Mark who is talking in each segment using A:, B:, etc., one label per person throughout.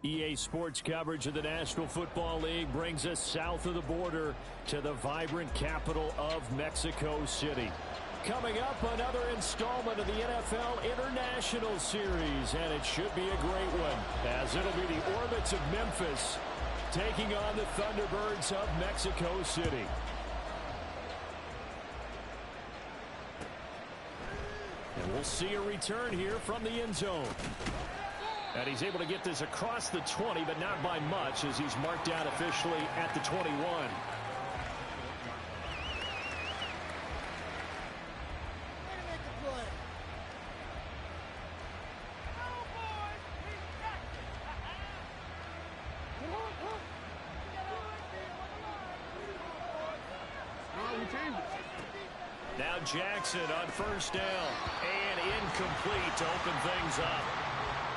A: EA Sports coverage of the National Football League brings us south of the border to the vibrant capital of Mexico City. Coming up, another installment of the NFL International Series, and it should be a great one, as it'll be the Orbits of Memphis taking on the Thunderbirds of Mexico City. And we'll see a return here from the end zone. And he's able to get this across the 20, but not by much, as he's marked out officially at the 21. Now Jackson on first down, and incomplete to open things up.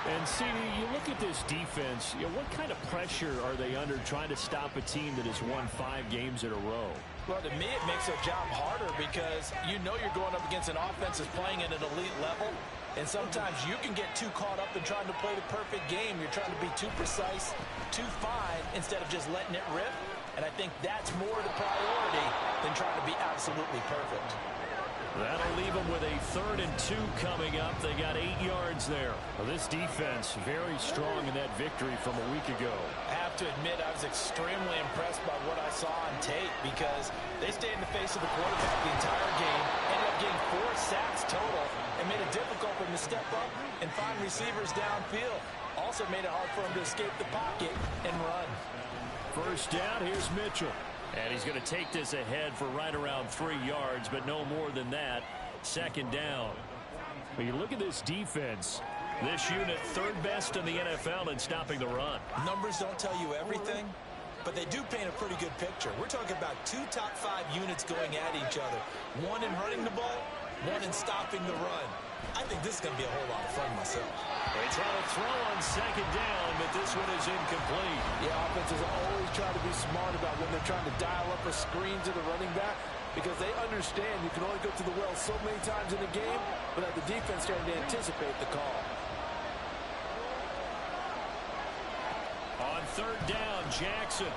A: And, CD, you look at this defense, what kind of pressure are they under trying to stop a team that has won 5 games in a row?
B: Well, to me, it makes their job harder because you know you're going up against an offense that's playing at an elite level, and sometimes you can get too caught up in trying to play the perfect game. You're trying to be too precise, too fine, instead of just letting it rip. And I think that's more the priority than trying to be absolutely perfect.
A: That'll leave them with a 3rd and 2 coming up. They got 8 yards there. Well, this defense very strong in that victory from a week ago.
B: I have to admit, I was extremely impressed by what I saw on tape because they stayed in the face of the quarterback the entire game, ended up getting 4 sacks total, and made it difficult for him to step up and find receivers downfield. Also made it hard for him to escape the pocket and run.
A: First down, here's Mitchell. And he's going to take this ahead for right around 3 yards, but no more than that. 2nd down. But you look at this defense. This unit 3rd best in the NFL in stopping the run.
B: Numbers don't tell you everything, but they do paint a pretty good picture. We're talking about 2 top 5 units going at each other. 1 in running the ball, 1 in stopping the run. I think this is going to be a whole lot of fun myself.
A: They try to throw on 2nd down, but this one is incomplete.
C: Yeah, offenses always try to be smart about when they're trying to dial up a screen to the running back because they understand you can only go to the well so many times in a game without the defense trying to anticipate the call.
A: On 3rd down, Jackson.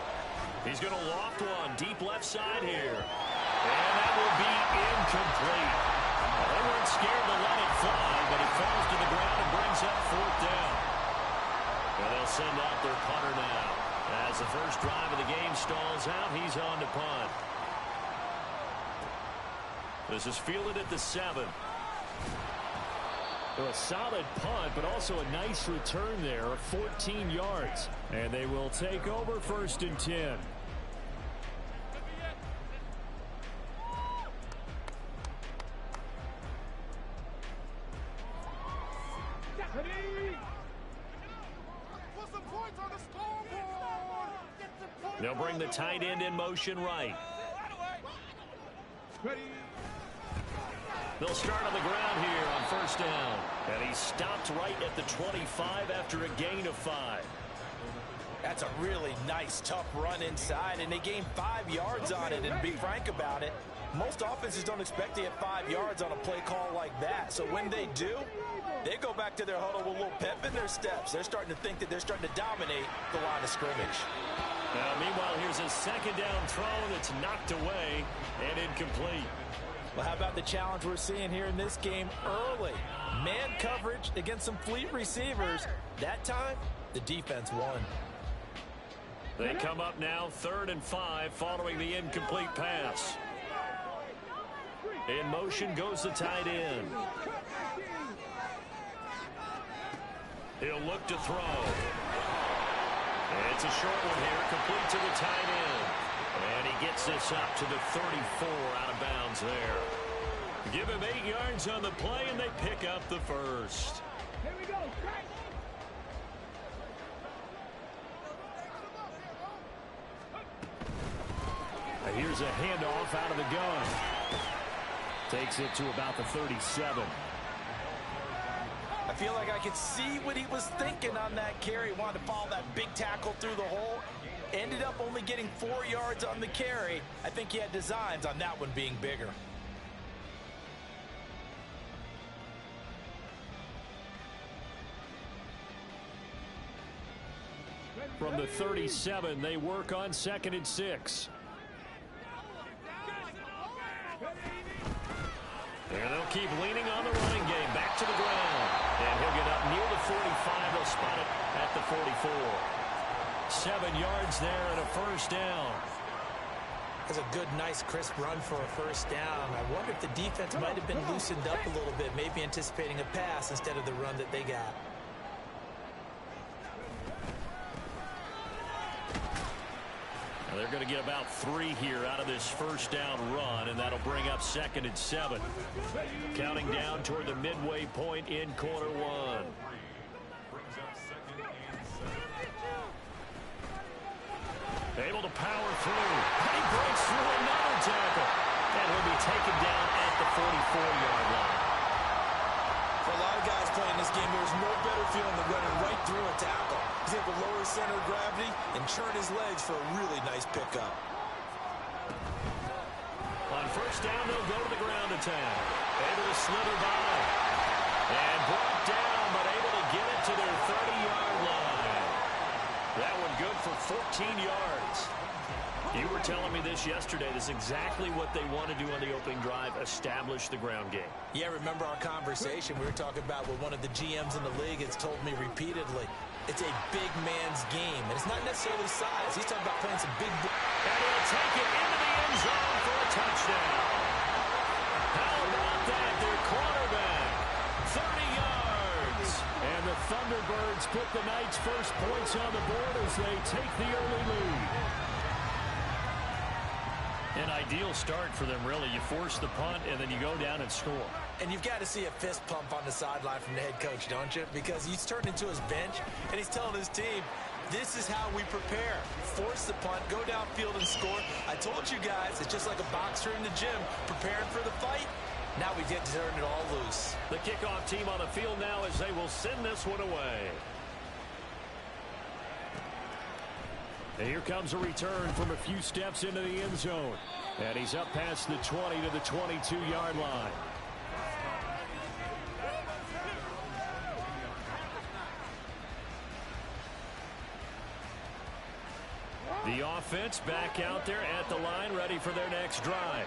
A: He's going to loft one deep left side here. And that will be incomplete. They weren't scared to let it fly, but it falls to the ground and brings up 4th down. And they'll send out their punter now. As the first drive of the game stalls out, he's on to punt. This is fielded at the 7. So a solid punt, but also a nice return there of 14 yards. And they will take over 1st and 10. They'll bring the tight end in motion right. They'll start on the ground here on 1st down. And he stopped right at the 25 after a gain of 5.
B: That's a really nice, tough run inside, and they gained 5 yards on it. And to be frank about it, most offenses don't expect to get 5 yards on a play call like that. So when they do, they go back to their huddle with a little pep in their steps. They're starting to think that they're starting to dominate the line of scrimmage.
A: Now, meanwhile, here's a 2nd down throw that's knocked away and incomplete.
B: Well, how about the challenge we're seeing here in this game early? Man coverage against some fleet receivers. That time, the defense won.
A: They come up now 3rd and 5 following the incomplete pass. In motion goes the tight end. He'll look to throw. It's a short one here, complete to the tight end. And he gets this up to the 34, out of bounds there. Give him 8 yards on the play, and they pick up the 1st.
D: Here we go.
A: Here's a handoff out of the gun. Takes it to about the 37.
B: I feel like I could see what he was thinking on that carry. Wanted to follow that big tackle through the hole. Ended up only getting 4 yards on the carry. I think he had designs on that one being bigger.
A: From the 37, they work on 2nd and 6. And they'll keep leaning on the running game. Back to the ground. And he'll get up near the 45. They'll spot it at the 44. 7 yards there and a first down.
B: That's a good, nice, crisp run for a first down. I wonder if the defense might have been loosened up a little bit, maybe anticipating a pass instead of the run that they got.
A: Now they're going to get about 3 here out of this first down run, and that'll bring up 2nd and 7. Counting down toward the midway point in quarter 1. Able to power through. And he breaks through another tackle. And he'll be taken down at the 44-yard line.
B: For a lot of guys playing this game, there's no better feeling than running right through a tackle. He's able to lower his center of gravity and churn his legs for a really nice pickup.
A: On first down, they'll go to the ground attack. Able to slither by. And brought down, but able to get it to their 30-yard line. That one good for 14 yards. You were telling me this yesterday. This is exactly what they want to do on the opening drive, establish the ground game.
B: Yeah, remember our conversation. We were talking about what one of the GMs in the league has told me repeatedly. It's a big man's game, and it's not necessarily size. He's talking about playing some big...
A: And he'll take it into the end zone for a touchdown. How about that? Their quarterback, 30 yards. And the Thunderbirds put the Knights' first points on the board as they take the early lead. An ideal start for them, really. You force the punt, and then you go down and score.
B: And you've got to see a fist pump on the sideline from the head coach, don't you? Because he's turned into his bench, and he's telling his team, this is how we prepare. Force the punt, go downfield and score. I told you guys, it's just like a boxer in the gym preparing for the fight. Now we get to turn it all loose.
A: The kickoff team on the field now as they will send this one away. And here comes a return from a few steps into the end zone. And he's up past the 20 to the 22-yard line. The offense back out there at the line, ready for their next drive.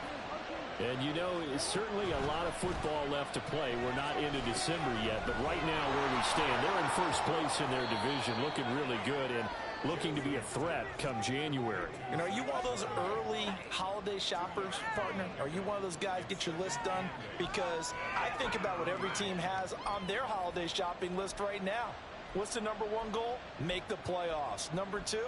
A: And, you know, it's certainly a lot of football left to play. We're not into December yet, but right now where we stand, they're in first place in their division, looking really good and looking to be a threat come January.
B: And are you one of those early holiday shoppers, partner? Are you one of those guys get your list done? Because I think about what every team has on their holiday shopping list right now. What's the number 1 goal? Make the playoffs. Number 2,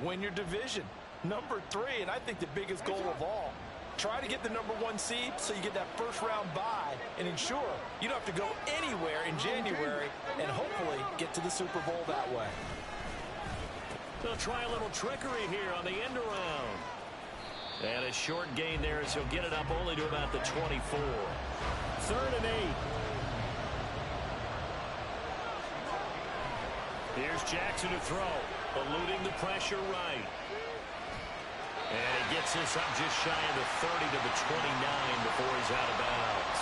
B: win your division. Number 3, and I think the biggest goal of all, try to get the number 1 seed so you get that first-round bye and ensure you don't have to go anywhere in January and hopefully get to the Super Bowl that way.
A: They'll try a little trickery here on the end around. And a short gain there as he'll get it up only to about the 24. 3rd and 8. Here's Jackson to throw, eluding the pressure right. And he gets this up just shy of the 30 to the 29 before he's out of bounds.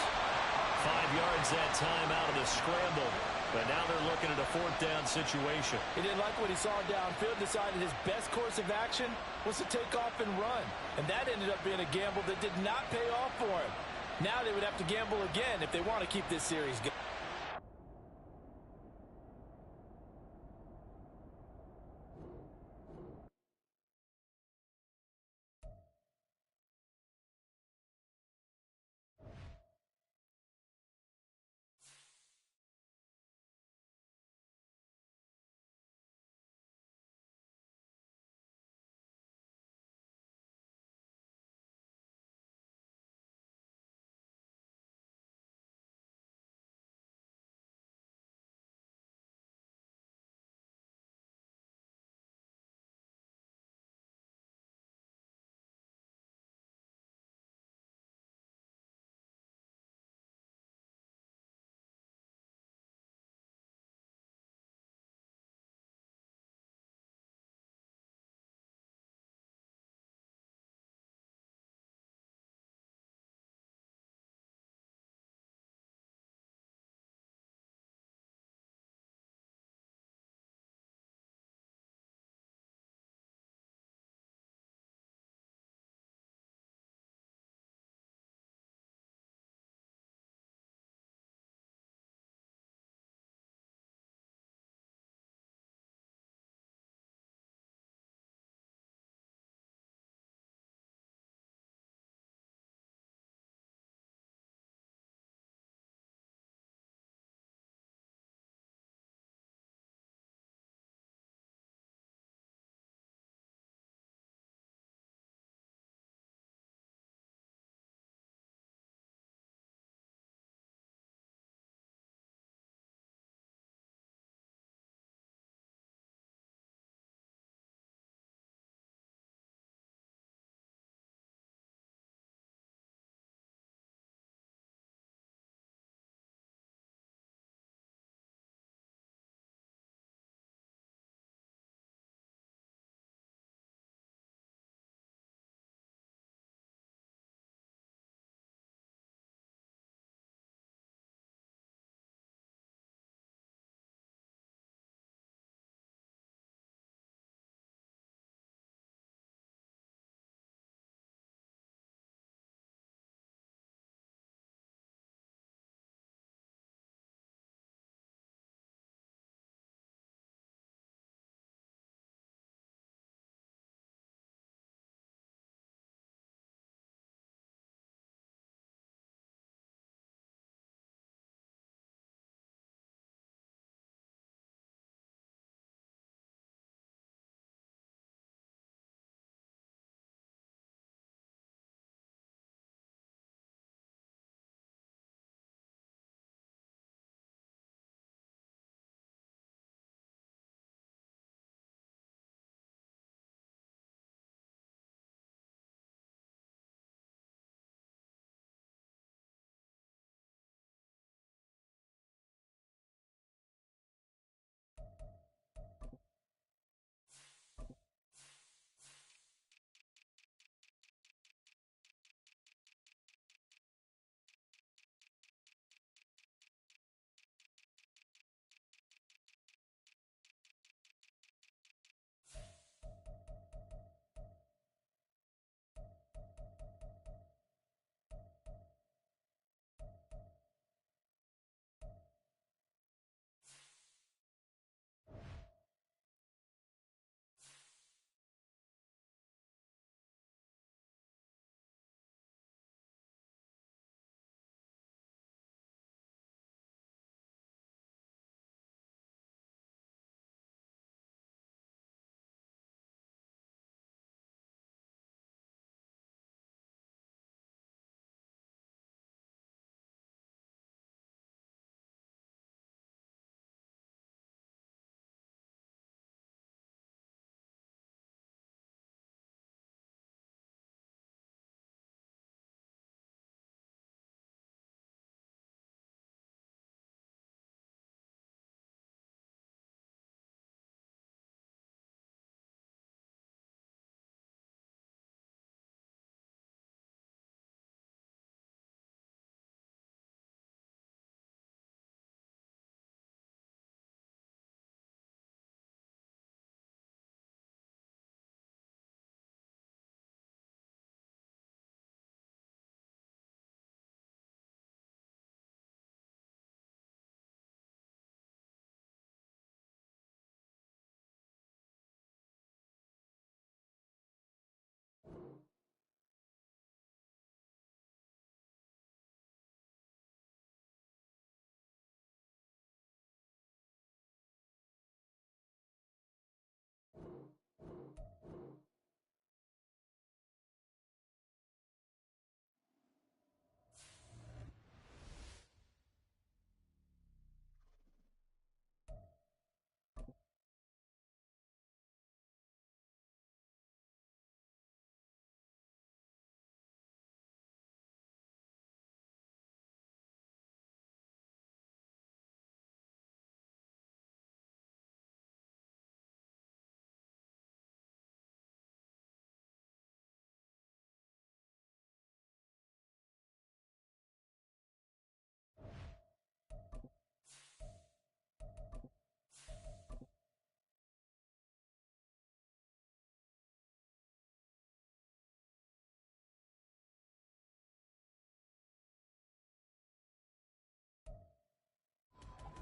A: 5 yards that time out of the scramble. But now they're looking at a 4th down situation.
C: He didn't like what he saw downfield, decided his best course of action was to take off and run. And that ended up being a gamble that did not pay off for him. Now they would have to gamble again if they want to keep this series going.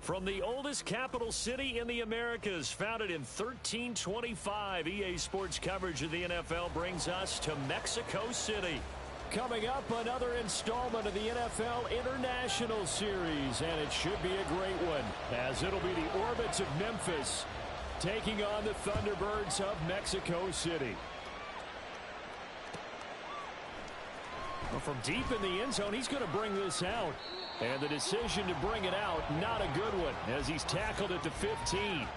A: From the oldest capital city in the Americas, founded in 1325, EA Sports coverage of the NFL brings us to Mexico City. Coming up, another installment of the NFL International Series, and it should be a great one, as it'll be the Orbits of Memphis taking on the Thunderbirds of Mexico City. Well, from deep in the end zone, he's going to bring this out. And the decision to bring it out, not a good one, as he's tackled at the 15.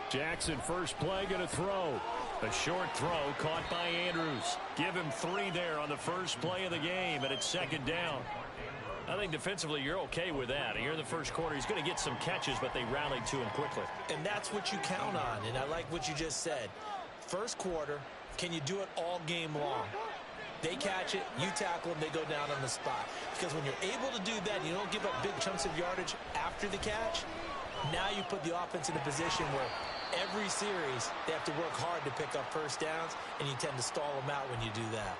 A: Jackson, first play, going to throw. A short throw caught by Andrews. Give him 3 there on the first play of the game, and it's second down. I think defensively you're okay with that. Here in the first quarter, he's going to get some catches, but they rallied to him quickly.
B: And that's what you count on, and I like what you just said. First quarter, can you do it all game long? They catch it, you tackle them, they go down on the spot. Because when you're able to do that, you don't give up big chunks of yardage after the catch. Now you put the offense in a position where every series they have to work hard to pick up first downs, and you tend to stall them out when you do that.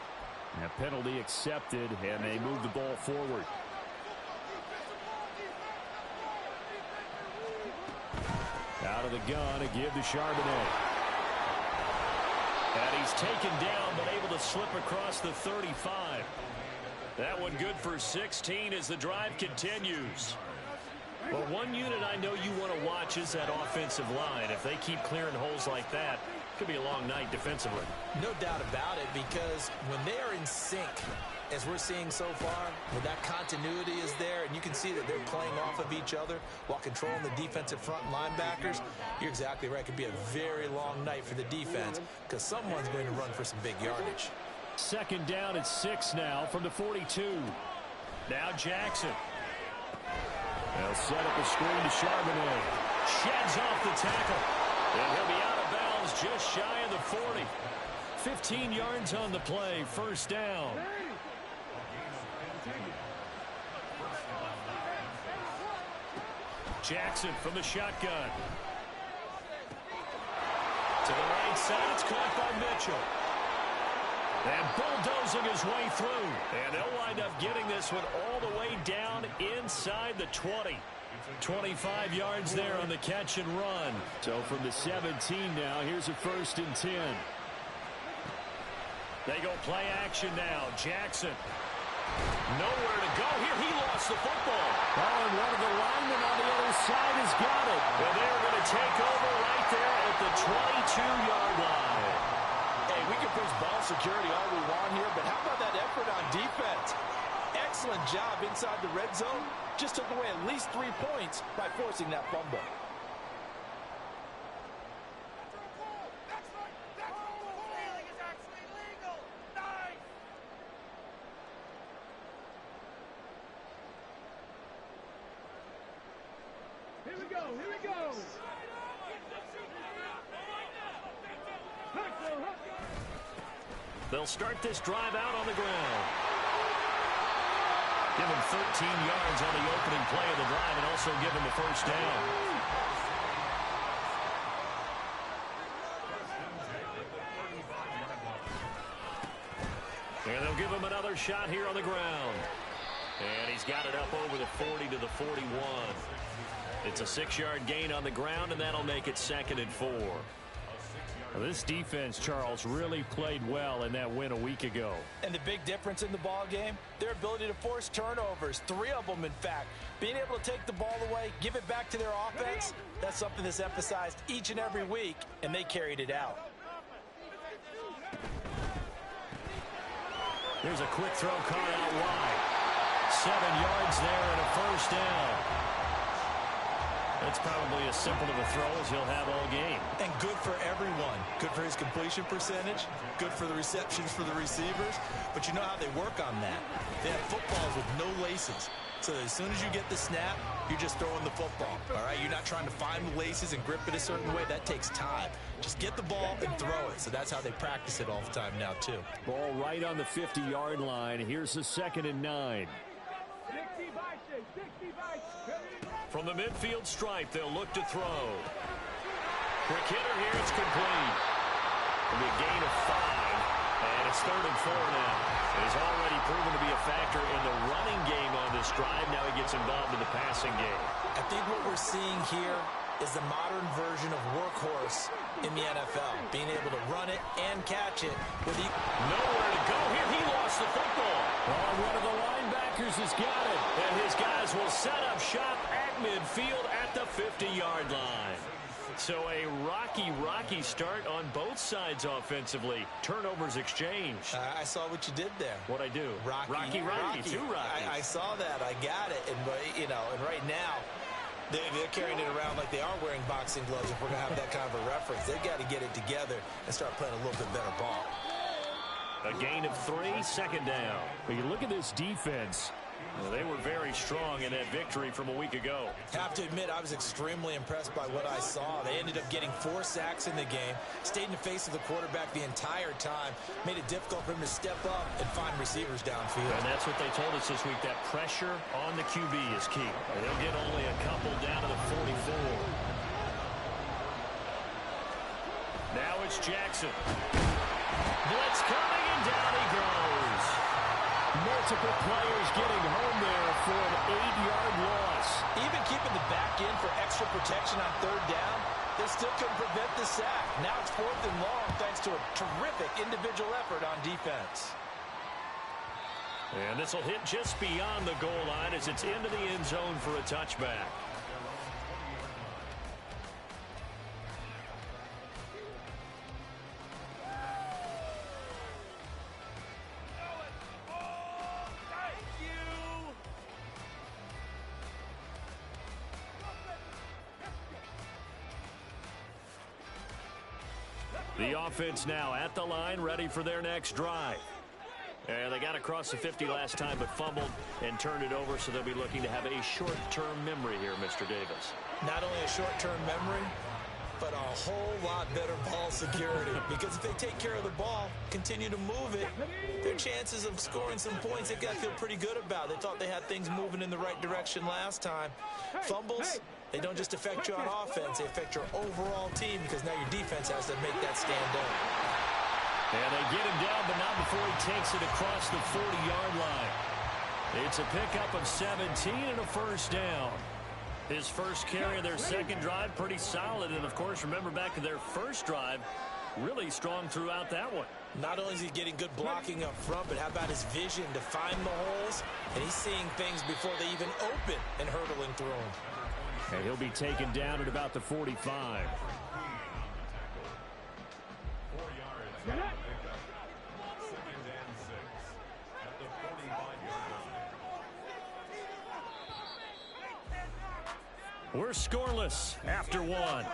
A: A penalty accepted, and they move the ball forward. Out of the gun, a give to Charbonnet. And he's taken down, but able to slip across the 35. That one good for 16 as the drive continues. Well, one unit I know you want to watch is that offensive line. If they keep clearing holes like that, it could be a long night defensively.
B: No doubt about it, because when they are in sync, as we're seeing so far, when that continuity is there, and you can see that they're playing off of each other while controlling the defensive front linebackers, you're exactly right. It could be a very long night for the defense because someone's going to run for some big yardage.
A: Second down at 6 now from the 42. Now Jackson. They'll set up a screen to Charbonnet. Sheds off the tackle. And he'll be out of bounds just shy of the 40. 15 yards on the play. First down. Jackson from the shotgun. To the right side. It's caught by Mitchell. And bulldozing his way through. And they'll wind up getting this one all the way down inside the 20. 25 yards there on the catch and run. So from the 17 now, here's a 1st and 10. They go play action now. Jackson. Nowhere to go here. He lost the football. Oh, and one of the linemen on the other side has got it. And they're going to take over right there at the 22-yard line.
C: We can push ball security all we want here, but how about that effort on defense? Excellent job inside the red zone. Just took away at least 3 points by forcing that fumble.
D: Here we go, here we go.
A: They'll start this drive out on the ground. Give him 13 yards on the opening play of the drive and also give him a first down. And they'll give him another shot here on the ground. And he's got it up over the 40 to the 41. It's a 6-yard gain on the ground, and that'll make it 2nd and 4. Well, this defense, Charles, really played well in that win a week ago.
C: And the big difference in the ball game, their ability to force turnovers, 3 of them, in fact. Being able to take the ball away, give it back to their offense, that's something that's emphasized each and every week, and they carried it out.
A: Here's a quick throw caught out wide. 7 yards there and a first down. That's probably as simple of a throw as he'll have all game.
B: And good for everyone. Good for his completion percentage. Good for the receptions for the receivers. But you know how they work on that. They have footballs with no laces. So as soon as you get the snap, you're just throwing the football, all right? You're not trying to find the laces and grip it a certain way. That takes time. Just get the ball and throw it. So that's how they practice it all the time now, too.
A: Ball right on the 50-yard line. Here's the 2nd and 9. From the midfield stripe, they'll look to throw. Quick hitter here, it's complete. It'll be a gain of 5, and it's 3rd and 4 now. He's already proven to be a factor in the running game on this drive. Now he gets involved in the passing game.
B: I think what we're seeing here is the modern version of workhorse in the NFL. Being able to run it and catch it with
A: nowhere to go here. He lost the football. Oh, one of the linebackers has got it. And his guys will set up shop at midfield at the 50-yard line. So a rocky start on both sides offensively. Turnovers exchanged.
B: I saw what you did there.
A: What'd I do? Rocky. Two Rockies.
B: I saw that. I got it. And, and right now, they're carrying it around like they are wearing boxing gloves. If we're going to have that kind of a reference, they've got to get it together and start playing a little bit better ball.
A: A gain of 3, 2nd down. But you look at this defense. Well, they were very strong in that victory from a week ago.
B: Have to admit, I was extremely impressed by what I saw. They ended up getting 4 sacks in the game, stayed in the face of the quarterback the entire time, made it difficult for him to step up and find receivers downfield.
A: And that's what they told us this week, that pressure on the QB is key. And they'll get only a couple down to the 44. Now it's Jackson. Blitz coming, and down he goes. Multiple players getting home there for an 8-yard loss.
B: Even keeping the back end for extra protection on 3rd down, they still couldn't prevent the sack. Now it's 4th and long thanks to a terrific individual effort on defense.
A: And this will hit just beyond the goal line as it's into the end zone for a touchback. The offense now at the line, ready for their next drive. And they got across the 50 last time, but fumbled and turned it over, so they'll be looking to have a short-term memory here, Mr. Davis.
B: Not only a short-term memory, but a whole lot better ball security. Because if they take care of the ball, continue to move it, their chances of scoring some points, they've got to feel pretty good about. They thought they had things moving in the right direction last time. Fumbles, they don't just affect you on offense, they affect your overall team because now your defense has to make that stand up.
A: And they get him down, but not before he takes it across the 40-yard line. It's a pickup of 17 and a 1st down. His first carry of their 2nd drive, pretty solid. And, of course, remember back to their 1st drive, really strong throughout that one.
B: Not only is he getting good blocking up front, but how about his vision to find the holes? And he's seeing things before they even open and hurdling through them.
A: And he'll be taken down at about the 45. We're scoreless after 1.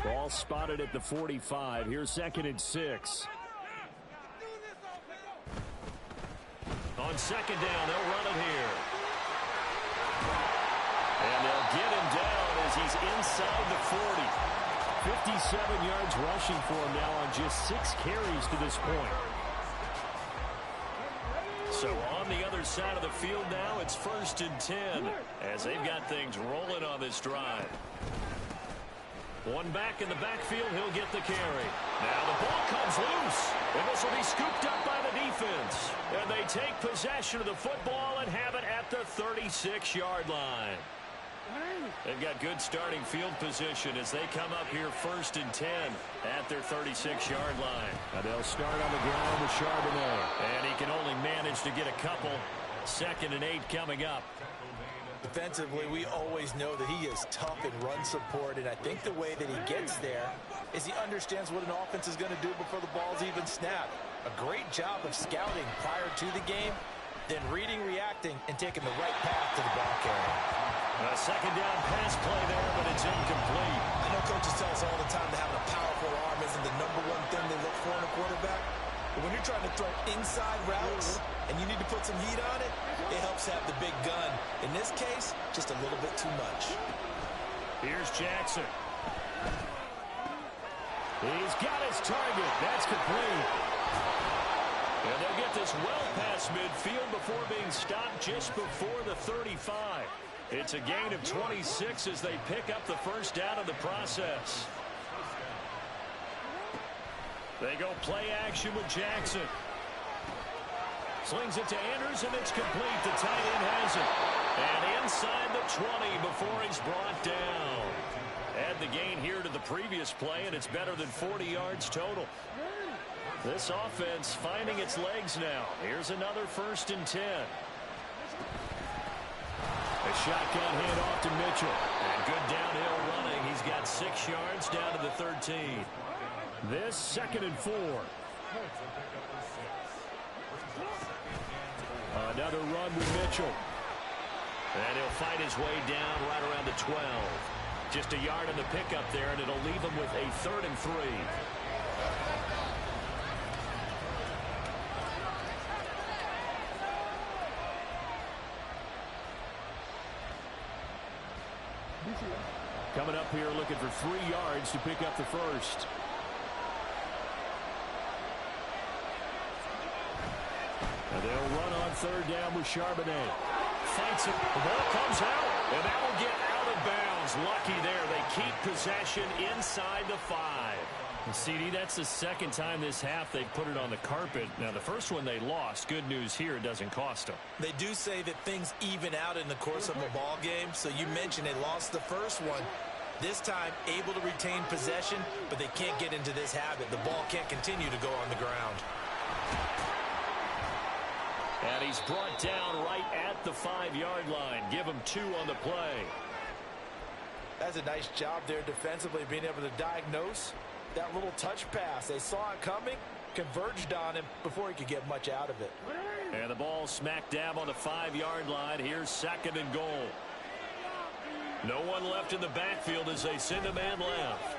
A: Ball spotted at the 45. Here's 2nd and 6. On 2nd down, they'll run it here. And they'll get him down as he's inside the 40. 57 yards rushing for him now on just 6 carries to this point. So on the other side of the field now, it's 1st and 10 as they've got things rolling on this drive. One back in the backfield, he'll get the carry. Now the ball comes loose, and this will be scooped up by the defense. And they take possession of the football and have it at the 36-yard line. They've got good starting field position as they come up here 1st and 10 at their 36-yard line. And they'll start on the ground with Charbonnet. And he can only manage to get a couple. 2nd and 8 coming up.
B: Defensively, we always know that he is tough in run support, and I think the way that he gets there is he understands what an offense is going to do before the ball's even snapped. A great job of scouting prior to the game, then reading, reacting, and taking the right path to the ball carrier.
A: A second down pass play there, but it's incomplete.
B: I know coaches tell us all the time that having a powerful arm isn't the #1 thing they look for in a quarterback. But when you're trying to throw inside routes and you need to put some heat on it, it helps have the big gun. In this case, just a little bit too much.
A: Here's Jackson. He's got his target. That's complete. And they'll get this well past midfield before being stopped just before the 35. It's a gain of 26 as they pick up the first down in the process. They go play action with Jackson. Slings it to Anders, and it's complete. The tight end has it. And inside the 20 before he's brought down. Add the gain here to the previous play, and it's better than 40 yards total. This offense finding its legs now. Here's another 1st and 10. A shotgun handoff to Mitchell. And good downhill running. He's got 6 yards down to the 13. This 2nd and 4. Another run with Mitchell. And he'll fight his way down right around the 12. Just a yard on the pickup there, and it'll leave him with a 3rd and 3. Coming up here looking for 3 yards to pick up the first. And they'll run on 3rd down with Charbonnet. Fights it. The ball comes out, and that will get out of bounds. Lucky there. They keep possession inside the 5. CD, that's the 2nd time this half they've put it on the carpet. Now, the first one they lost. Good news here, it doesn't cost them.
B: They do say that things even out in the course of a ball game. So you mentioned they lost the first one. This time, able to retain possession, but they can't get into this habit. The ball can't continue to go on the ground.
A: And he's brought down right at the 5-yard line. Give him 2 on the play.
C: That's a nice job there defensively, being able to diagnose that little touch pass. They saw it coming, converged on him before he could get much out of it.
A: And the ball smack dab on the 5-yard line. Here's 2nd and goal. No one left in the backfield as they send a man left.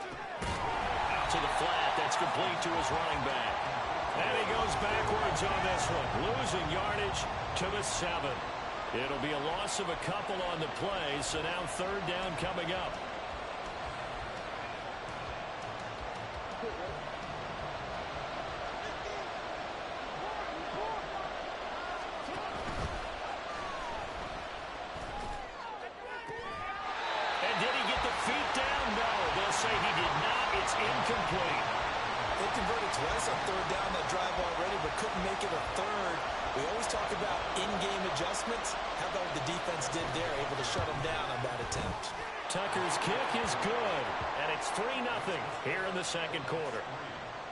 A: Out to the flat. That's complete to his running back. And he goes backwards on this one. Losing yardage to the 7. It'll be a loss of a couple on the play, so now 3rd down coming up. And did he get the feet down? No, they'll say he did not. It's incomplete.
B: They converted twice on 3rd down that drive already, but couldn't make it a 3rd. We always talk about in-game adjustments. How about what the defense did there, able to shut them down on that attempt.
A: Tucker's kick is good, and it's 3-0 here in the 2nd quarter.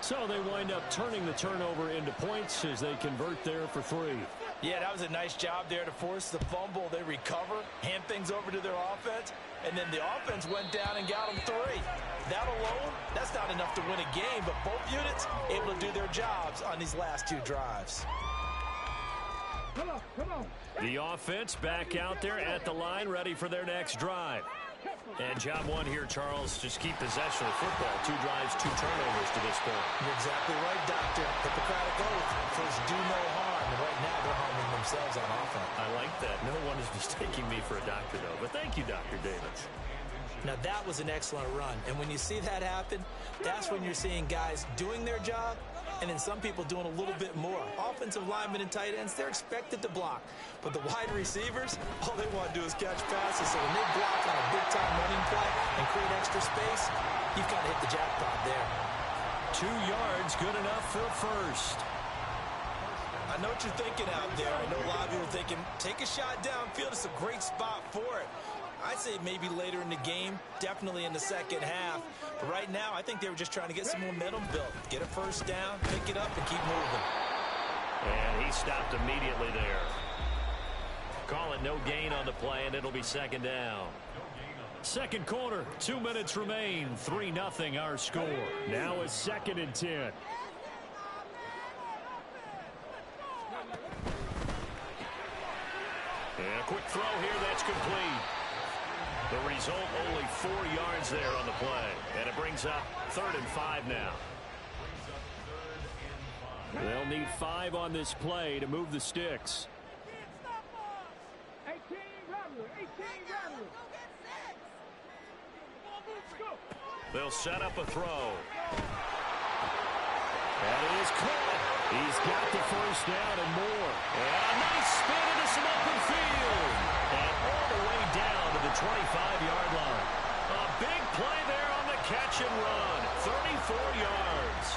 A: So they wind up turning the turnover into points as they convert there for 3.
C: Yeah, that was a nice job there to force the fumble. They recover, hand things over to their offense, and then the offense went down and got them 3. That alone, that's not enough to win a game, but both units able to do their jobs on these last 2 drives.
D: Come on, come on.
A: The offense back out there at the line, ready for their next drive. And job 1 here, Charles, just keep possession of the football. 2 drives, 2 turnovers to this point.
B: You're exactly right, Doctor. Hippocratic oath. First, do no harm. And right now, they're harming themselves on offense.
A: I like that. No one is mistaking me for a doctor, though. But thank you, Dr. Davis.
B: Now, that was an excellent run. And when you see that happen, that's when you're seeing guys doing their job and then some people doing a little bit more. Offensive linemen and tight ends, they're expected to block. But the wide receivers, all they want to do is catch passes. So when they block on a big-time running play and create extra space, you've got to hit the jackpot there.
A: 2 yards, good enough for a first.
B: I know what you're thinking out there. I know a lot of you are thinking, take a shot downfield. It's a great spot for it. I'd say maybe later in the game, definitely in the second half. But right now, I think they were just trying to get some momentum built. Get a first down, pick it up, and keep moving.
A: And he stopped immediately there. Call it no gain on the play, and it'll be second down. Second quarter, 2 minutes remain. 3-0 our score. Now it's 2nd and 10. And a quick throw here that's complete. The result, only 4 yards there on the play. And it brings up 3rd and 5 now. They'll need 5 on this play to move the sticks.
D: 18 Rattler, 18 Rattler.
A: They'll set up a throw. That is caught. He's got the first down and more. And a nice spin into some open field. And all the way down to the 25-yard line. A big play there on the catch and run. 34 yards.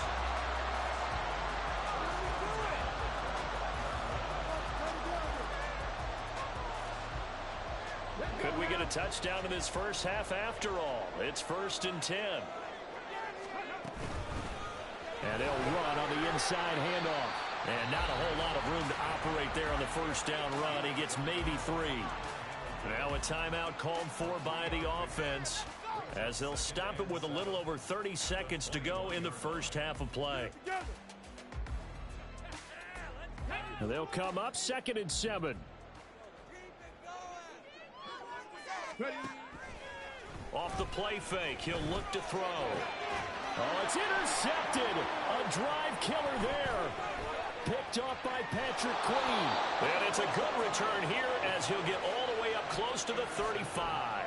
A: Could we get a touchdown in this first half after all? It's 1st and 10. And they'll run on the inside handoff. And not a whole lot of room to operate there on the first down run. He gets maybe 3. Now a timeout called for by the offense, as they'll stop it with a little over 30 seconds to go in the first half of play. And they'll come up 2nd and 7. Off the play fake, he'll look to throw. Oh, it's intercepted. A drive killer there. Picked off by Patrick Queen. And it's a good return here as he'll get all the way up close to the 35.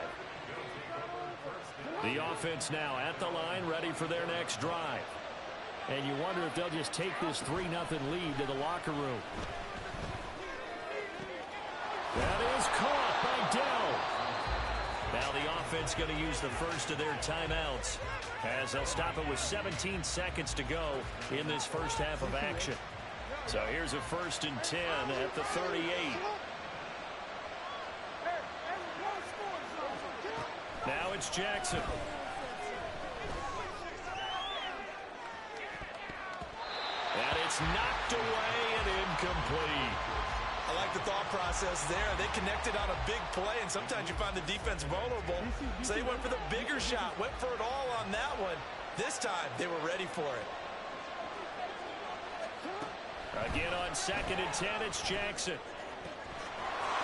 A: The offense now at the line, ready for their next drive. And you wonder if they'll just take this 3-0 lead to the locker room. That is caught by Dell. Now the offense going to use the first of their timeouts, as they'll stop it with 17 seconds to go in this first half of action. So here's a 1st and 10 at the 38. Now it's Jackson. And it's knocked away and incomplete.
B: I like the thought process there. They connected on a big play, and sometimes you find the defense vulnerable. So they went for the bigger shot, went for it all on that one. This time, they were ready for it.
A: Again on 2nd and 10, it's Jackson.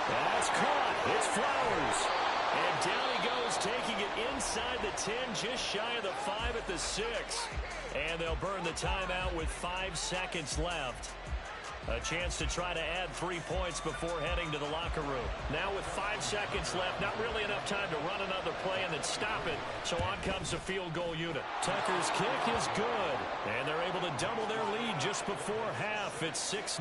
A: That's caught. It's Flowers. And down he goes, taking it inside the 10, just shy of the 5 at the 6. And they'll burn the timeout with 5 seconds left. A chance to try to add 3 points before heading to the locker room. Now with 5 seconds left, not really enough time to run another play and then stop it. So on comes the field goal unit. Tucker's kick is good. And they're able to double their lead just before half. It's 6-0.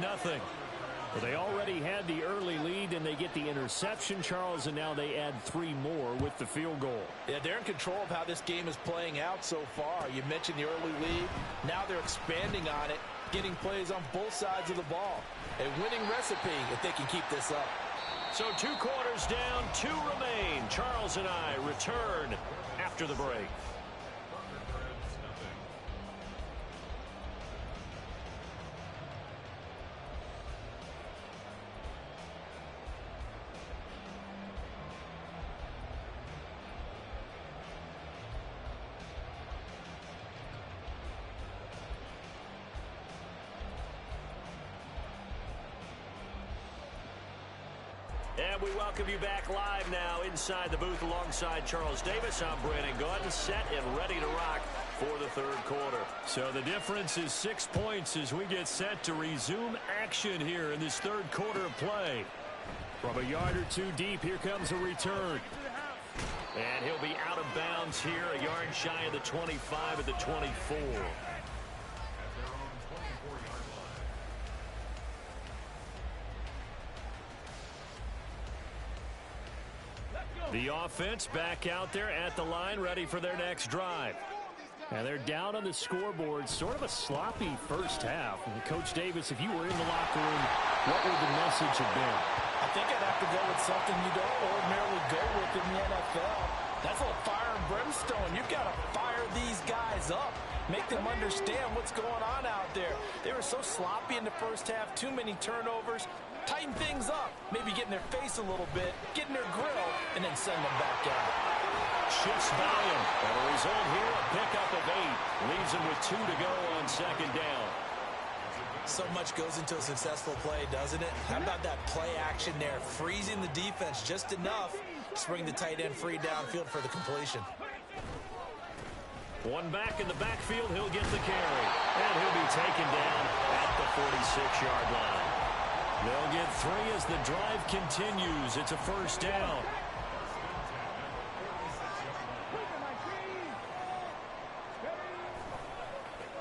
A: Well, they already had the early lead, and they get the interception, Charles, and now they add 3 more with the field goal.
C: Yeah, they're in control of how this game is playing out so far. You mentioned the early lead. Now they're expanding on it, getting plays on both sides of the ball. A winning recipe if they can keep this up.
A: So 2 quarters down, 2 remain. Charles and I return after the break. And we welcome you back live now inside the booth alongside Charles Davis. I'm Brandon Gordon, set and ready to rock for the 3rd quarter. So the difference is 6 points as we get set to resume action here in this 3rd quarter of play. From a yard or 2 deep, here comes a return. And he'll be out of bounds here, a yard shy of the 25 at the 24. The offense back out there at the line, ready for their next drive. And they're down on the scoreboard, sort of a sloppy first half. And Coach Davis, if you were in the locker room, what would the message have been?
C: I think I'd have to go with something you don't ordinarily go with in the NFL. That's a little fire and brimstone. You've got to fire these guys up. Make them understand what's going on out there. They were so sloppy in the first half, too many turnovers. Tighten things up, maybe get in their face a little bit, get in their grill, and then send them back out.
A: Shifts volume. And the result here, a pickup of 8. Leaves them with 2 to go on 2nd down.
B: So much goes into a successful play, doesn't it? How about that play action there, freezing the defense just enough to bring the tight end free downfield for the completion.
A: One back in the backfield, he'll get the carry. And he'll be taken down at the 46-yard line. They'll get 3 as the drive continues. It's a first down.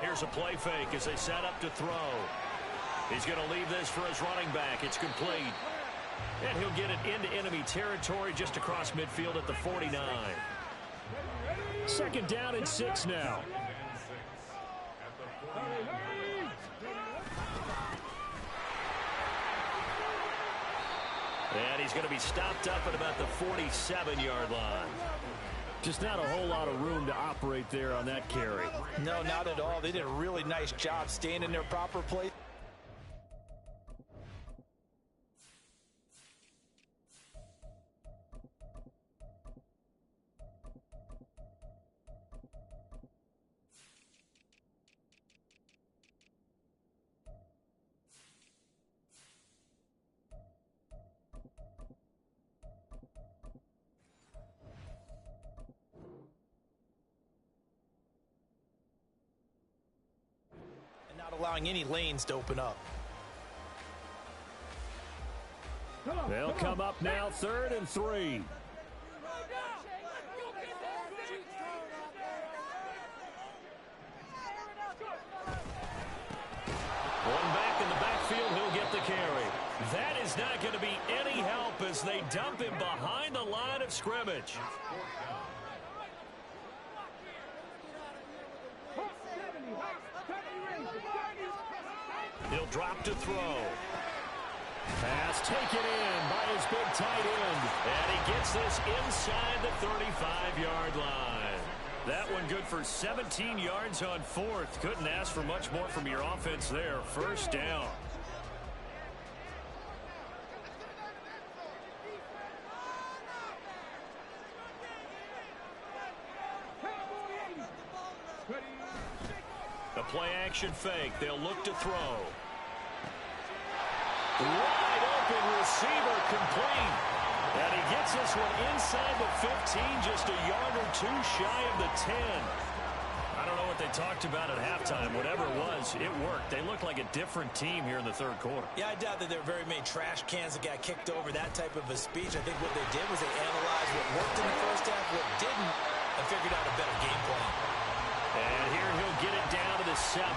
A: Here's a play fake as they set up to throw. He's going to leave this for his running back. It's complete. And he'll get it into enemy territory just across midfield at the 49. Second down and 6 now. And he's going to be stopped up at about the 47-yard line. Just not a whole lot of room to operate there on that carry.
C: No, not at all. They did a really nice job staying in their proper place. Not allowing any lanes to open up.
A: They'll come up now, 3rd and 3. One back in the backfield, he'll get the carry. That is not going to be any help as they dump him behind the line of scrimmage. He'll drop to throw. Pass taken in by his big tight end. And he gets this inside the 35-yard line. That one good for 17 yards on 4th. Couldn't ask for much more from your offense there. First down. The play action fake. They'll look to throw. Wide open receiver complete. And he gets this one inside the 15, just a yard or 2 shy of the 10. I don't know what they talked about at halftime. Whatever it was, it worked. They looked like a different team here in the 3rd quarter.
B: Yeah, I doubt that there were very many trash cans that got kicked over, that type of a speech. I think what they did was they analyzed what worked in the first half, what didn't, and figured out a better game plan.
A: And here he'll get it down to the 7.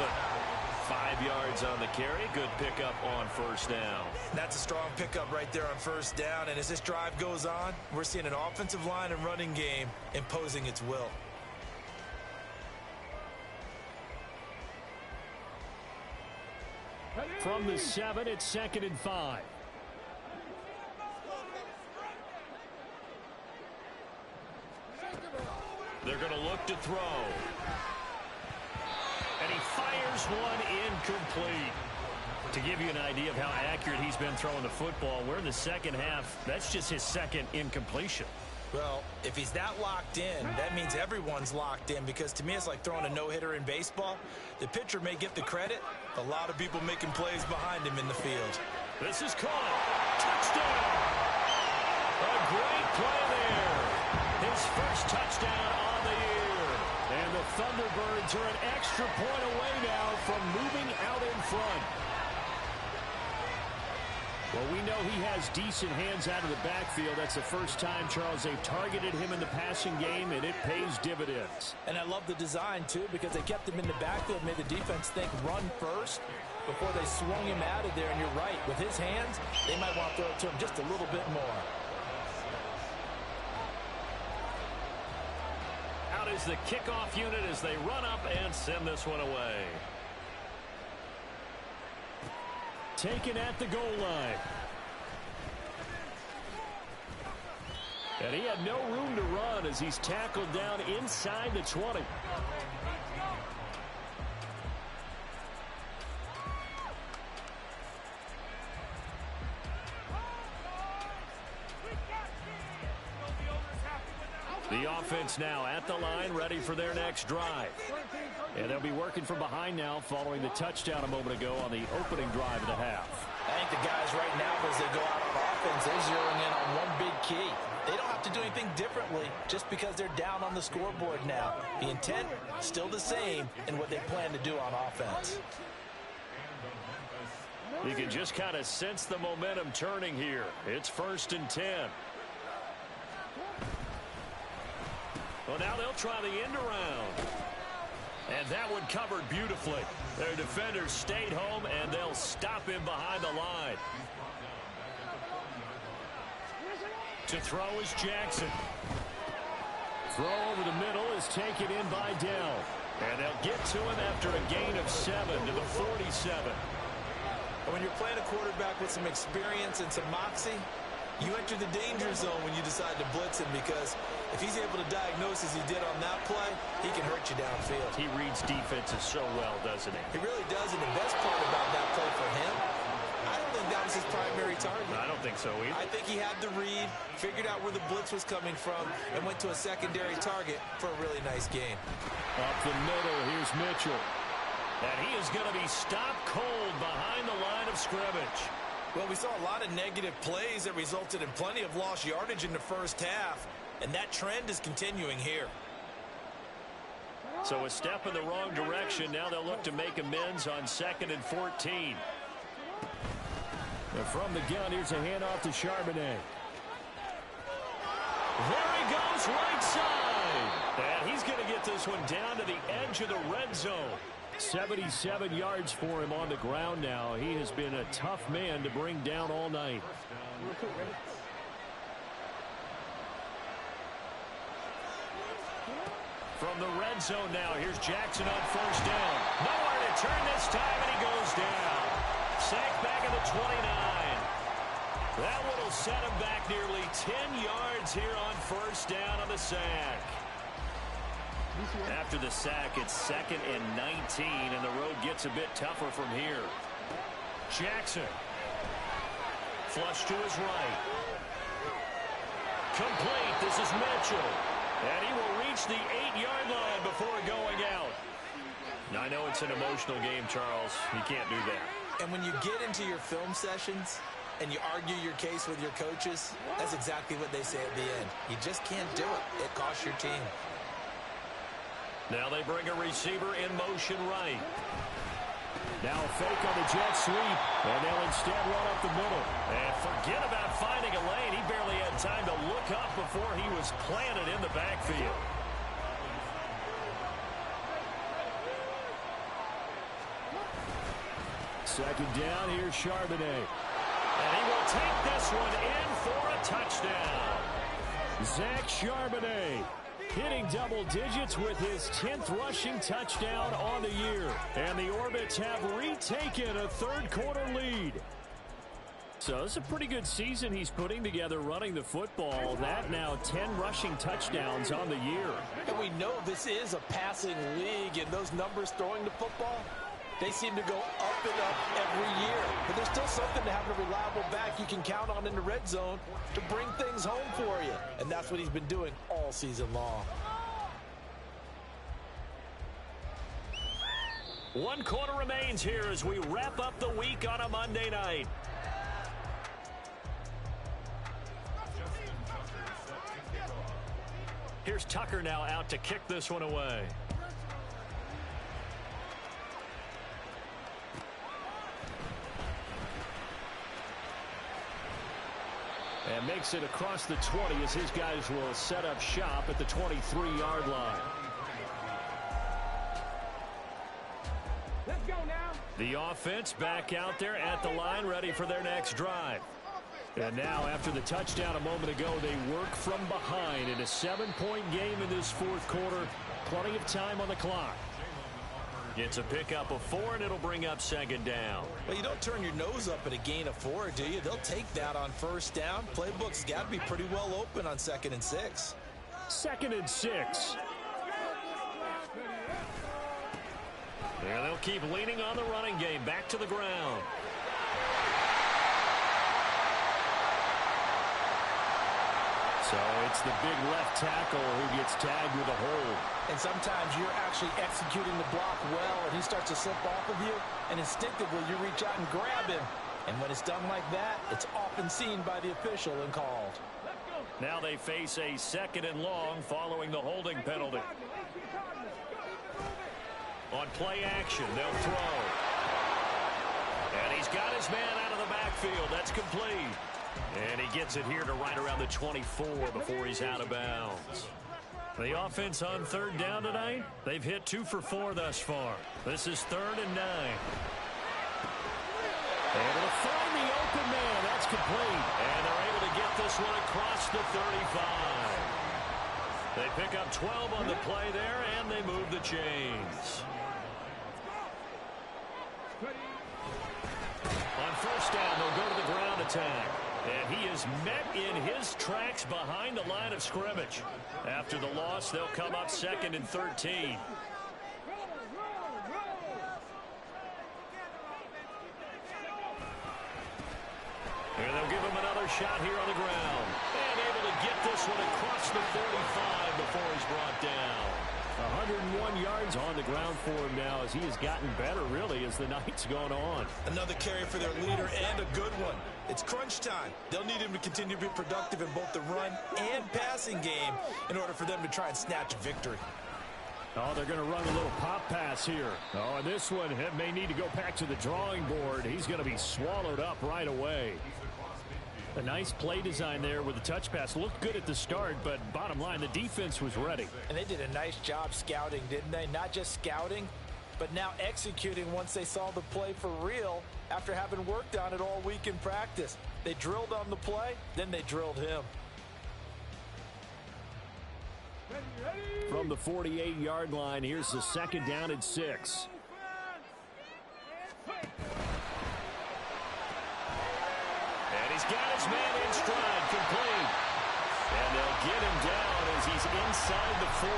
A: 5 yards on the carry. Good pickup on first down.
B: That's a strong pickup right there on first down. And as this drive goes on, we're seeing an offensive line and running game imposing its will.
A: From the 7, it's 2nd and 5. They're going to look to throw. And he fires one incomplete. To give you an idea of how accurate he's been throwing the football, we're in the second half. That's just his 2nd incompletion.
B: Well, if he's that locked in, that means everyone's locked in, because to me it's like throwing a no-hitter in baseball. The pitcher may get the credit. A lot of people making plays behind him in the field.
A: This is caught. Touchdown. A great play there. His first touchdown on the year. And the Thunderbirds are an extra point away now from moving out in front. Well, we know he has decent hands out of the backfield. That's the first time, Charles, they've targeted him in the passing game, and it pays dividends.
C: And I love the design, too, because they kept him in the backfield, made the defense think run first before they swung him out of there. And you're right, with his hands, they might want to throw it to him just a little bit more.
A: Out is the kickoff unit as they run up and send this one away. Taken at the goal line. And he had no room to run as he's tackled down inside the 20. The offense now at the line, ready for their next drive. And they'll be working from behind now following the touchdown a moment ago on the opening drive of the half.
B: I think the guys right now, as they go out on offense, they're zeroing in on one big key. They don't have to do anything differently just because they're down on the scoreboard now. The intent, still the same in what they plan to do on offense.
A: You can just kind of sense the momentum turning here. It's 1st and 10. Well, now they'll try the end around. And that one covered beautifully. Their defenders stayed home, and they'll stop him behind the line. To throw is Jackson. Throw over the middle is taken in by Dell. And they'll get to him after a gain of 7 to the 47.
B: When you're playing a quarterback with some experience and some moxie, you enter the danger zone when you decide to blitz him, because if he's able to diagnose as he did on that play, he can hurt you downfield.
A: He reads defenses so well, doesn't he?
B: He really does, and the best part about that play for him, I don't think that was his primary target.
A: I don't think so either.
B: I think he had the read, figured out where the blitz was coming from, and went to a secondary target for a really nice gain.
A: Up the middle, here's Mitchell. And he is going to be stopped cold behind the line of scrimmage.
B: Well, we saw a lot of negative plays that resulted in plenty of lost yardage in the first half, and that trend is continuing here.
A: So a step in the wrong direction. Now they'll look to make amends on 2nd and 14. And from the gun, here's a handoff to Charbonnet. There he goes, right side. And he's going to get this one down to the edge of the red zone. 77 yards for him on the ground now. He has been a tough man to bring down all night. From the red zone now, here's Jackson on 1st down. Nowhere to turn this time, and he goes down. Sacked back at the 29. That one will set him back nearly 10 yards here on 1st down on the sack. After the sack, it's 2nd and 19, and the road gets a bit tougher from here. Jackson. Flush to his right. Complete. This is Mitchell. And he will reach the 8-yard line before going out. Now, I know it's an emotional game, Charles. You can't do that.
B: And when you get into your film sessions and you argue your case with your coaches, that's exactly what they say at the end. You just can't do it. It costs your team.
A: Now they bring a receiver in motion right. Now a fake on the jet sweep, and they'll instead run up the middle. And forget about finding a lane. He barely had time to look up before he was planted in the backfield. Second down, here's Charbonnet. And he will take this one in for a touchdown. Zach Charbonnet hitting double digits with his 10th rushing touchdown on the year. And the Orbits have retaken a third-quarter lead. So it's a pretty good season he's putting together running the football. That now 10 rushing touchdowns on the year.
B: And we know this is a passing league, and those numbers throwing the football, they seem to go up and up every year. But there's still something to having a reliable back you can count on in the red zone to bring things home for you. And that's what he's been doing all season long.
A: 1 quarter remains here as we wrap up the week on a Monday night. Here's Tucker now out to kick this one away. And makes it across the 20 as his guys will set up shop at the 23-yard line.
D: Let's go now.
A: The offense back out there at the line, ready for their next drive. And now, after the touchdown a moment ago, they work from behind in a 7-point game in this fourth quarter. Plenty of time on the clock. It's a pickup of 4, and it'll bring up 2nd down.
B: Well, you don't turn your nose up at a gain of 4, do you? They'll take that on 1st down. Playbook's got to be pretty well open on 2nd and 6.
A: 2nd and 6. And they'll keep leaning on the running game. Back to the ground. So it's the big left tackle who gets tagged with a hold.
C: And sometimes you're actually executing the block well, and he starts to slip off of you, and instinctively you reach out and grab him. And when it's done like that, it's often seen by the official and called.
A: Now they face a 2nd and long following the holding penalty. On play action, they'll throw. And he's got his man out of the backfield. That's complete. And he gets it here to right around the 24 before he's out of bounds. The offense on 3rd down tonight, they've hit 2 for 4 thus far. This is 3rd and 9. Able to find the open man. That's complete. And they're able to get this one across the 35. They pick up 12 on the play there, and they move the chains. On 1st down, they'll go to the ground attack. And he is met in his tracks behind the line of scrimmage. After the loss, they'll come up 2nd and 13. And they'll give him another shot here on the ground. And able to get this one across the 45 before he's brought down. 101 yards on the ground for him now as he has gotten better, really, as the night's gone on.
B: Another carry for their leader and a good one. It's crunch time. They'll need him to continue to be productive in both the run and passing game in order for them to try and snatch a victory.
A: Oh, they're going to run a little pop pass here. Oh, and this one may need to go back to the drawing board. He's going to be swallowed up right away. A nice play design there with the touch pass. Looked good at the start, but bottom line, the defense was ready.
C: And they did a nice job scouting, didn't they? Not just scouting, but now executing once they saw the play for real after having worked on it all week in practice. They drilled on the play, then they drilled him.
A: From the 48-yard line, here's the 2nd down and 6. And he's got his man in stride, complete. And they'll get him down as he's inside the 40.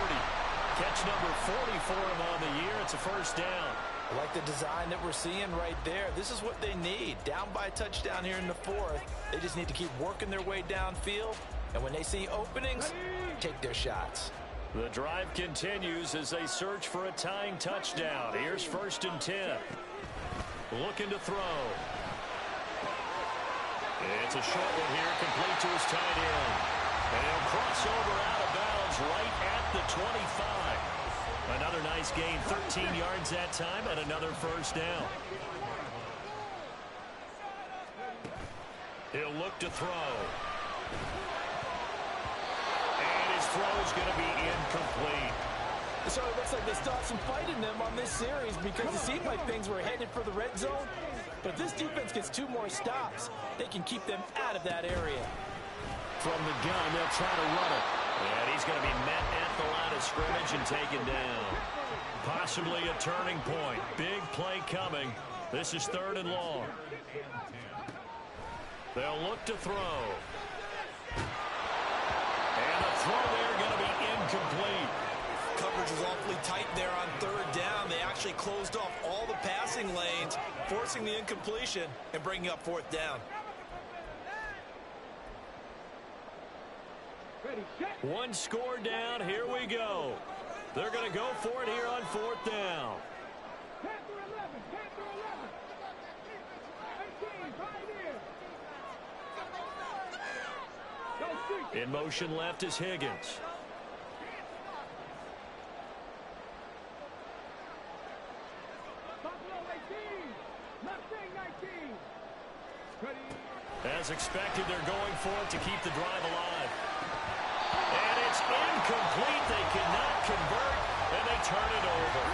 A: Catch number 40 for him on the year. It's a 1st down.
C: I like the design that we're seeing right there. This is what they need. Down by a touchdown here in the 4th. They just need to keep working their way downfield. And when they see openings, take their shots.
A: The drive continues as they search for a tying touchdown. Here's 1st and 10. Looking to throw. It's a short one here, complete to his tight end. And he'll cross over out of bounds right at the 25. Another nice gain, 13 yards that time, and another 1st down. He'll look to throw. And his throw's going to be incomplete.
C: So it looks like they still have some fight in them on this series because it seemed like things were headed for the red zone. But if this defense gets 2 more stops, they can keep them out of that area.
A: From the gun, they'll try to run it. And he's going to be met at the line of scrimmage and taken down. Possibly a turning point. Big play coming. This is 3rd and long. They'll look to throw. And the throw there going to be incomplete.
B: Coverage was awfully tight there on 3rd down. They actually closed off all the passing lanes, forcing the incompletion and bringing up 4th down.
A: One score down. Here we go. They're going to go for it here on 4th down. In motion left is Higgins. As expected, they're going for it to keep the drive alive. And it's incomplete. They cannot convert, and they turn it over.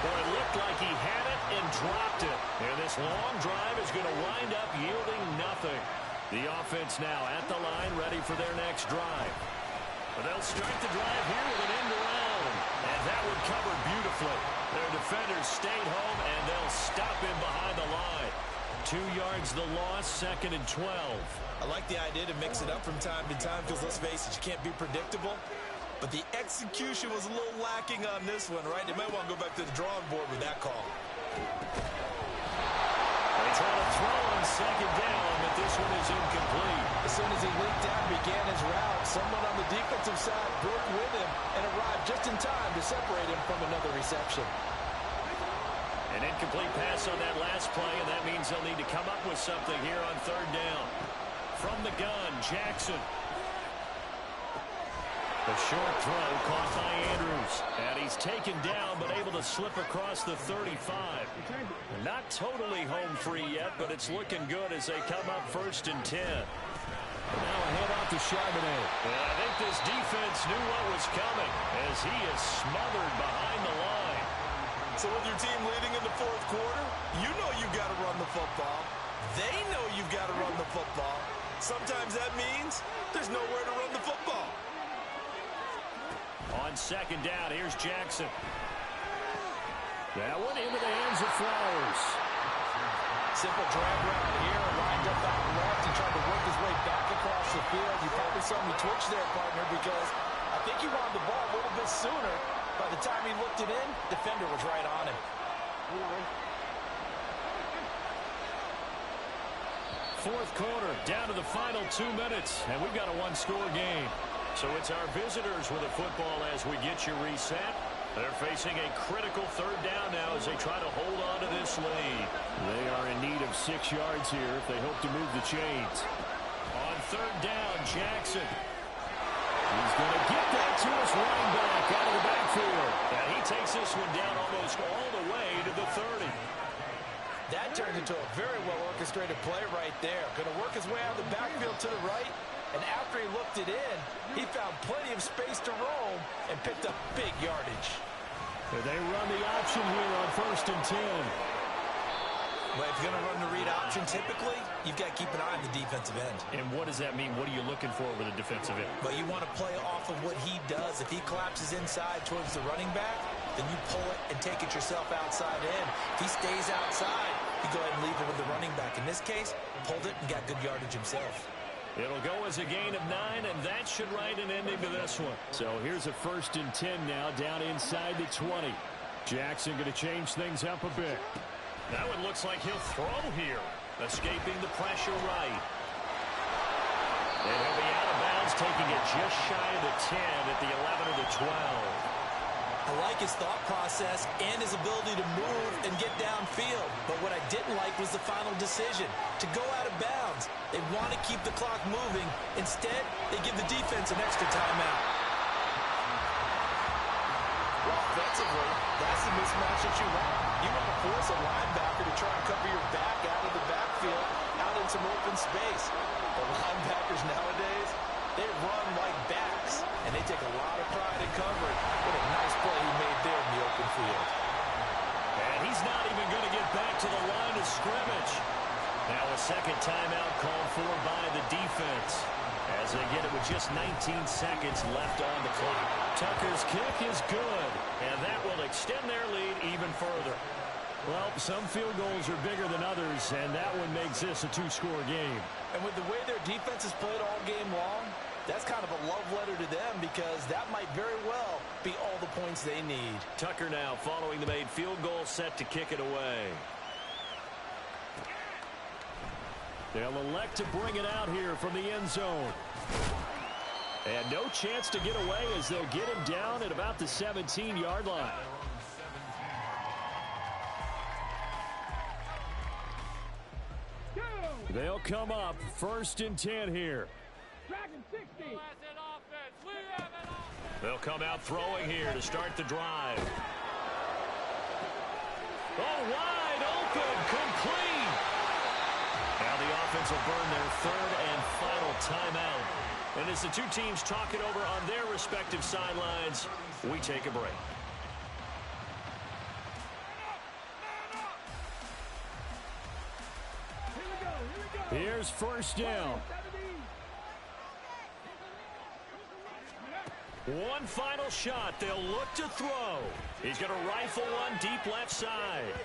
A: Boy, it looked like he had it and dropped it. And this long drive is going to wind up yielding nothing. The offense now at the line, ready for their next drive. But they'll start the drive here with an end around. And that one covered beautifully. Their defenders stayed home, and they'll stop him behind the line. 2 yards the loss, 2nd and 12.
B: I like the idea to mix it up from time to time because, let's face it, you can't be predictable. But the execution was a little lacking on this one, right? They might want to go back to the drawing board with that call.
A: They try to throw on second down, but this one is incomplete.
C: As soon as he leaped out and began his route, someone on the defensive side broke with him and arrived just in time to separate him from another reception.
A: An incomplete pass on that last play, and that means they'll need to come up with something here on third down. From the gun, Jackson. The short throw caught by Andrews. And he's taken down, but able to slip across the 35. Not totally home free yet, but it's looking good as they come up 1st and 10.
C: Now a handoff to Charbonnet.
A: And I think this defense knew what was coming as he is smothered behind the line.
B: So with your team leading in the fourth quarter, you know you've got to run the football. They know you've got to run the football. Sometimes that means there's nowhere to run the football.
A: On second down, here's Jackson. That one into the hands of Flowers.
C: Simple drag route here, lined up out left and tried to work his way back across the field. You probably saw me twitch there, partner, because I think he wanted the ball a little bit sooner. By the time he looked it in, defender was right on him.
A: Fourth quarter, down to the final 2 minutes, and we've got a one-score game. So it's our visitors with the football as we get you reset. They're facing a critical third down now as they try to hold on to this lead. They are in need of 6 yards here if they hope to move the chains. On third down, Jackson. He's going to get that to his running back out of the backfield. And he takes this one down almost all the way to the 30.
C: That turned into a very well-orchestrated play right there. Going to work his way out of the backfield to the right. And after he looked it in, he found plenty of space to roam and picked up big yardage.
A: They run the option here on 1st and 10.
B: Well, if you're going to run the read option, typically, you've got to keep an eye on the defensive end.
A: And what does that mean? What are you looking for with a defensive end?
B: But you want to play off of what he does. If he collapses inside towards the running back, then you pull it and take it yourself outside in. If he stays outside, you go ahead and leave it with the running back. In this case, pulled it and got good yardage himself.
A: It'll go as a gain of 9, and that should write an ending to this one. So here's a 1st and 10 now, down inside the 20. Jackson going to change things up a bit. That one looks like he'll throw here, escaping the pressure right. And he'll be out of bounds, taking it just shy of the 10 at the 11 or the 12.
B: I like his thought process and his ability to move and get downfield. But what I didn't like was the final decision, to go out of bounds. They want to keep the clock moving. Instead, they give the defense an extra timeout.
C: Well, offensively, that's the mismatch that you want. You want to force a linebacker to try and cover your back out of the backfield, out in some open space. The linebackers nowadays, they run like backs, and they take a lot of pride in covering. What a nice play he made there in the open field.
A: And he's not even going to get back to the line of scrimmage. Now a second timeout called for by the defense as they get it with just 19 seconds left on the clock. Tucker's kick is good, and that will extend their lead even further. Well, some field goals are bigger than others, and that one makes this a 2-score game.
C: And with the way their defense has played all game long, that's kind of a love letter to them because that might very well be all the points they need.
A: Tucker now following the made field goal, set to kick it away. They'll elect to bring it out here from the end zone. And no chance to get away as they'll get him down at about the 17-yard line. They'll come up 1st and 10 here.
D: Dragon 60.
A: They'll come out throwing here to start the drive. Oh, wide open, complete. Now the offense will burn their 3rd and final timeout. And as the two teams talk it over on their respective sidelines, we take a break. Here's 1st down. One final shot. They'll look to throw. He's going to rifle one deep left side.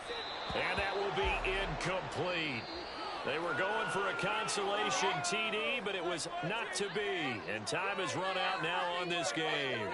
A: And that will be incomplete. They were going for a consolation TD, but it was not to be. And time has run out now on this game.